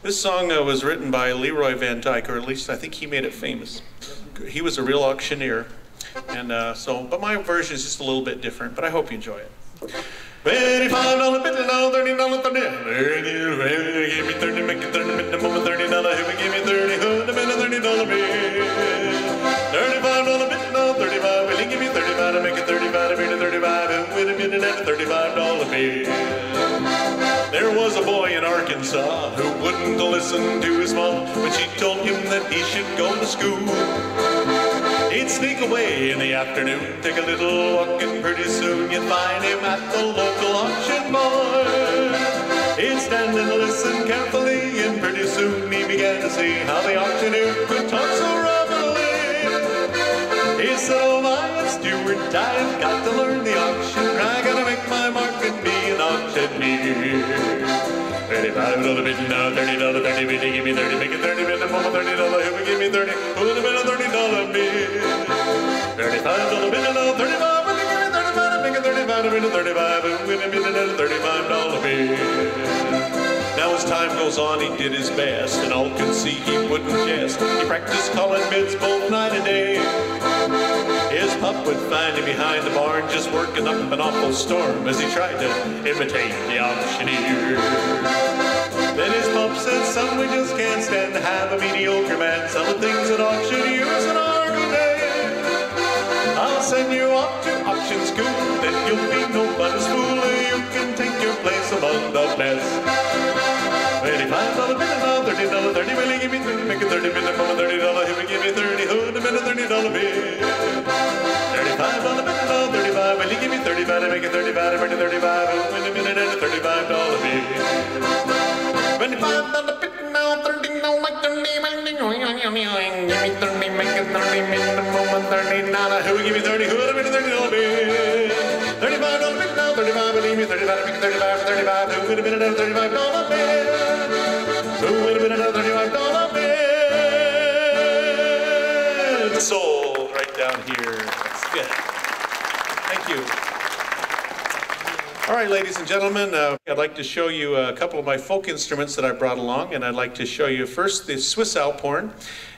This song was written by Leroy Van Dyke, or at least I think he made it famous. He was a real auctioneer, and but my version is just a little bit different, but I hope you enjoy it. $25 bill, $30, 30. Give me 30, make it 30, make the moment $30. Here we give me 30, who'd have been a $30 bill? $35 bill, 35. Will you give me 35 to make it 35? To be to 35, who would have been at a $35 bill? There was a boy in Arkansas who wouldn't listen to his mom when she told him that he should go to school. He'd sneak away in the afternoon, take a little walk, and pretty soon you'd find him at the local auction barn. He'd stand and listen carefully, and pretty soon he began to see how the auctioneer could talk so rapidly. He said, oh my, steward, I've got to learn the auction. I gotta make my mark and be an auctioneer. $35 bid now, $30, 30 bid, give me 30, make it 30 bid, the moment $30, here we give me 30, who'd have been a $30 bid? $35 bid now, 35, will you give me 35, make it 35, to bid a 35, who would have been a $35 bid? Now as time goes on, he did his best, and all could see he wouldn't jest. He practiced calling bids both night and day. His pup would find him behind the barn, just working up an awful storm as he tried to imitate the auctioneer. Then his pup said, son, we just can't stand to have a mediocre man selling things at auction. Use an argument. I'll send you off to auction school, then you'll be nobody's fool. You can take your place among the best. $85 bill, now $30, 30, will you give me 30, make it 30 bill, from a $30, here we give me 30, who'd have been a $30 bill? $35 bill, now 35, will you give me 35, to make it 35, to 35, who'd have been a $35 bill? $25 bill, now 30, no, like 30, give me 30, make it 30, minimum 30, who give me 30, who'd have been a $30 bill? $35 bill, now 35, believe me, 35, make it 35, 35, who would have been a $35 bill? Who would have been another $35 bill? Sold right down here. That's good. Thank you. All right, ladies and gentlemen, I'd like to show you a couple of my folk instruments that I brought along, and I'd like to show you first the Swiss Alphorn,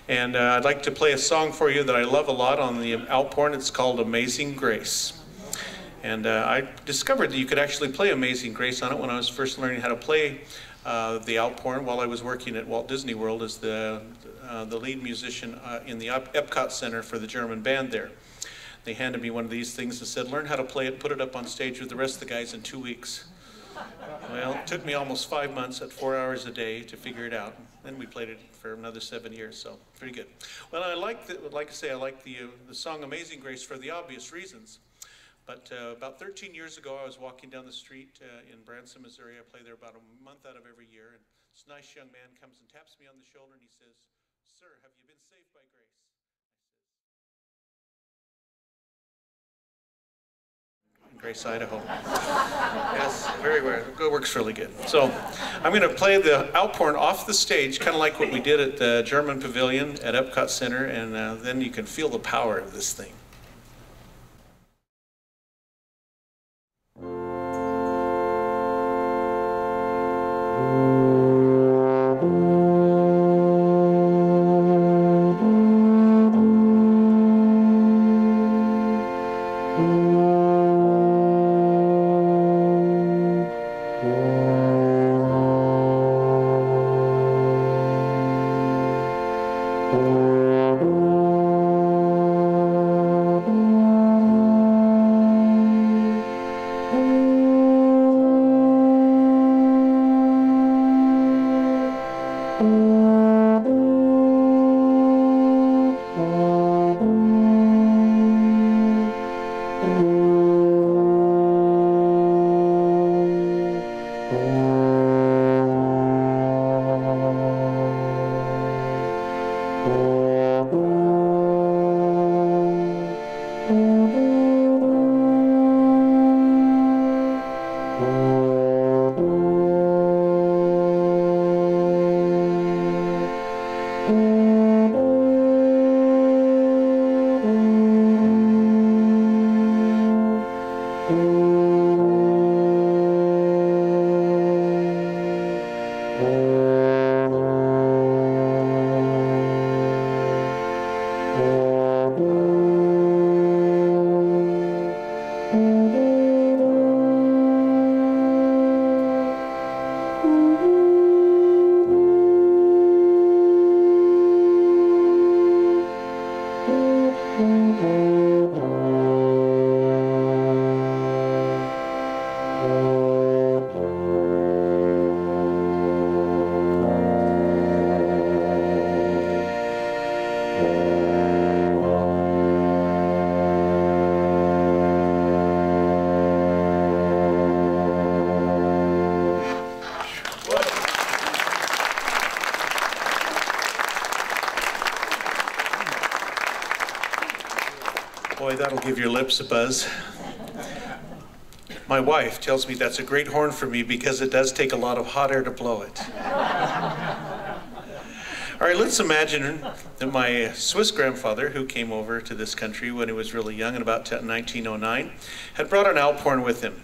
and I'd like to play a song for you that I love a lot on the Alphorn. It's called Amazing Grace. And I discovered that you could actually play Amazing Grace on it when I was first learning how to play the Alphorn while I was working at Walt Disney World as the lead musician in the Epcot Center for the German band there. They handed me one of these things and said, learn how to play it, put it up on stage with the rest of the guys in 2 weeks. Well, it took me almost 5 months at 4 hours a day to figure it out. Then we played it for another 7 years, so pretty good. Well, I like the song Amazing Grace for the obvious reasons. But about 13 years ago, I was walking down the street in Branson, Missouri. I play there about a month out of every year. And this nice young man comes and taps me on the shoulder and he says, sir, have you been saved by grace? Grace, Idaho. Yes, very well. It works really good. So I'm going to play the Alphorn off the stage, kind of like what we did at the German Pavilion at Epcot Center, and then you can feel the power of this thing. Boy, that'll give your lips a buzz. My wife tells me that's a great horn for me because it does take a lot of hot air to blow it. All right, let's imagine that my Swiss grandfather, who came over to this country when he was really young in about 1909, had brought an Alphorn with him.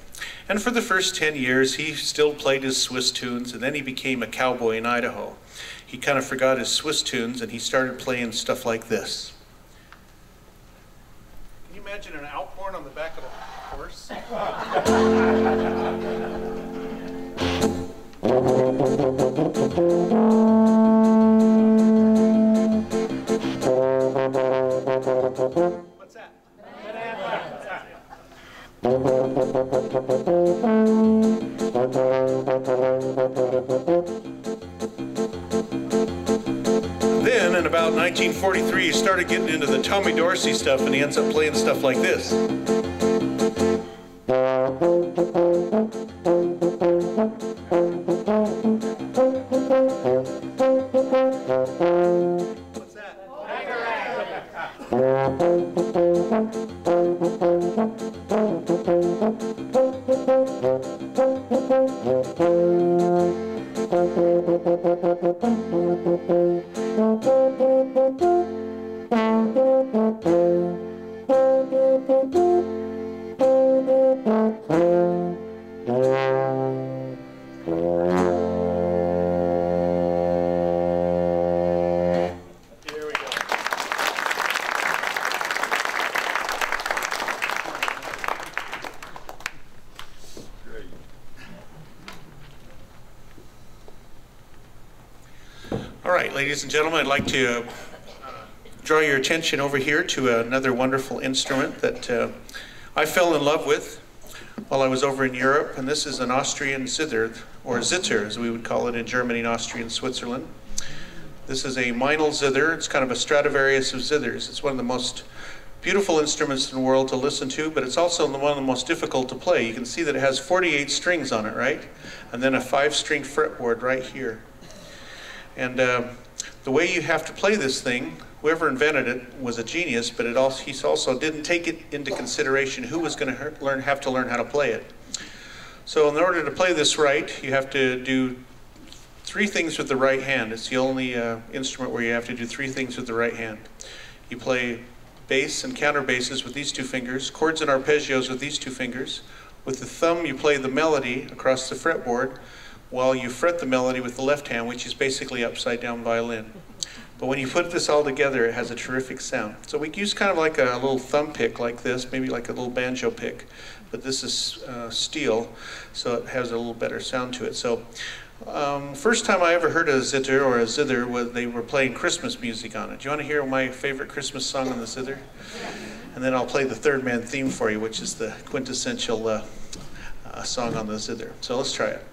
And for the first 10 years, he still played his Swiss tunes, and then he became a cowboy in Idaho. He kind of forgot his Swiss tunes, and he started playing stuff like this. Can you imagine an Alphorn on the back of a horse? What's that? Then, in about 1943, he started getting into the Tommy Dorsey stuff, and he ends up playing stuff like this. What's that? Ladies and gentlemen, I'd like to draw your attention over here to another wonderful instrument that I fell in love with while I was over in Europe, and this is an Austrian zither, or Zither as we would call it in Germany and Austria and Switzerland. This is a Meinl zither. It's kind of a Stradivarius of zithers. It's one of the most beautiful instruments in the world to listen to, but it's also one of the most difficult to play. You can see that it has 48 strings on it, right? And then a 5-string fretboard right here. And the way you have to play this thing, whoever invented it was a genius, but he also didn't take it into consideration who was going to have to learn how to play it. So in order to play this right, you have to do 3 things with the right hand. It's the only instrument where you have to do 3 things with the right hand. You play bass and counter basses with these 2 fingers, chords and arpeggios with these 2 fingers. With the thumb, you play the melody across the fretboard, while you fret the melody with the left hand, which is basically upside down violin. But when you put this all together, it has a terrific sound. So we use kind of like a little thumb pick like this, maybe like a little banjo pick, but this is steel, so it has a little better sound to it. So first time I ever heard a zither or a zither was they were playing Christmas music on it. Do you want to hear my favorite Christmas song on the zither? And then I'll play the Third Man theme for you, which is the quintessential song on the zither. So let's try it.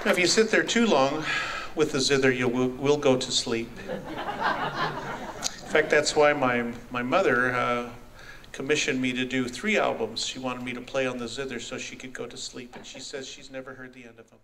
If you sit there too long with the zither, you will go to sleep. In fact, that's why my mother commissioned me to do 3 albums. She wanted me to play on the zither so she could go to sleep, and she says she's never heard the end of them.